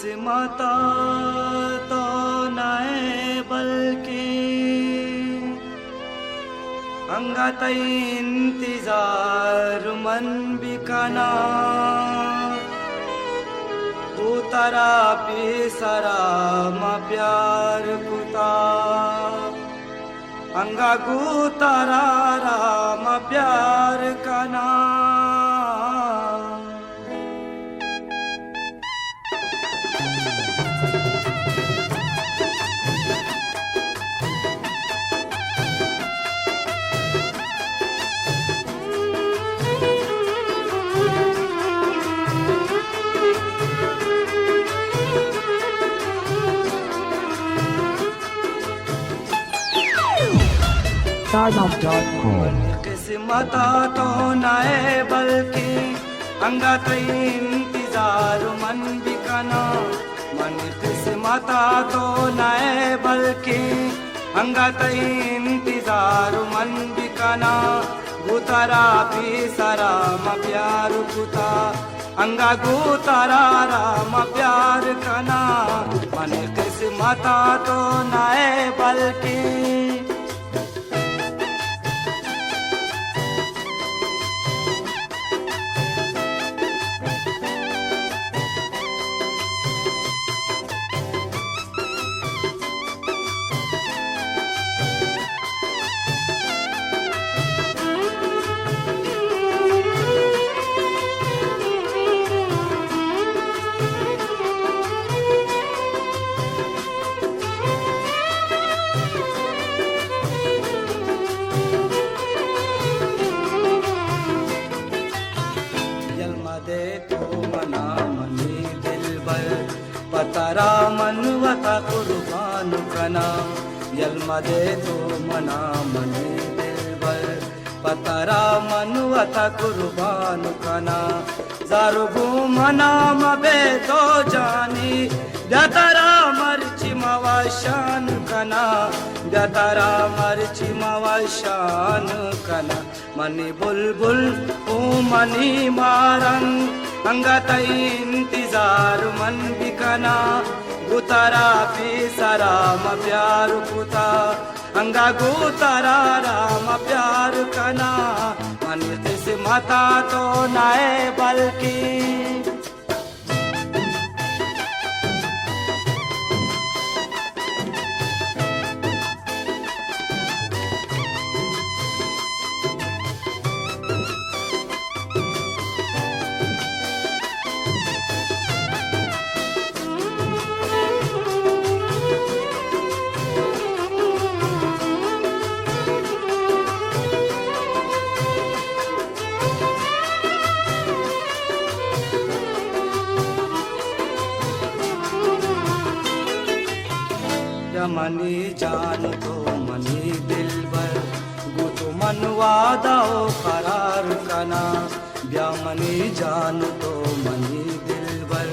किस्मत तो नए बल्कि अंगत इंतजार मन बिकना उतरा पिसरा म प्यार कुता अंगा गुतरा राम प्यार कना किस्मत तो नए बल्कि अंगत इंतजार मन बिकना मन किस्मत तो नए बल्कि अंगत इंतजार मन बिकना गुतरा पिसरा म प्यार कुता अंगा गुतरा राम प्यार कना मन किस्मत तो नए बल्कि दे तो मना मनी दिल बर पतरा मनवता कुर्बान कना यल्मा दे तो मना मनी दिल बर पतरा मनवता कुर्बान कना जारुगु मना मबे तो जानी दतरा मर्ची मवाशान कना दतरा मर्ची मवाशान कना मनी बुलबुल ओ मनी मारंग अंगत इंतजार मन बिकना गुतरा पिसरा म प्यार कुता अंगा गुतरा राम प्यार कना मन किस्मत तो नए बल्कि मनी जान तो मनी दिल बर गुतु मनवादा ओ करार कना ब्या मनी जान तो मनी दिल बर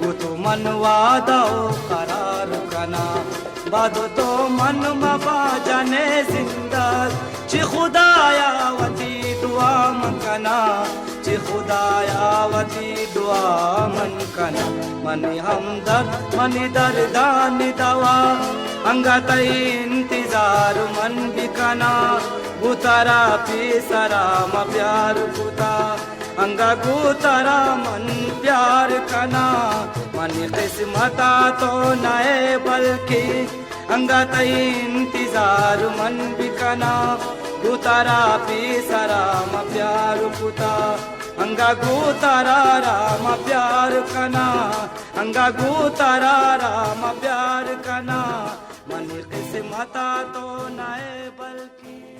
गुतु मनवादा ओ करार कना बाद तो मन मबा जाने जिंदा ची खुदाया वती दुआ मकना ची खुदाया वती दुआ मन कना मनी हमदर्द मनी दर्दानी दवा अंगत इंतजार मन बिकना गुतरा पिसरा म प्यार कुता अंगा गुतरा मन प्यार कना मन किस्मत तो नए बल्कि अंगत इंतजार मन बिकना गुतरा पिसरा म प्यार कुता अंगा गुतरा राम प्यार कना अंगा गुतरा राम प्यार कना मन किस्मत तो नए बल्कि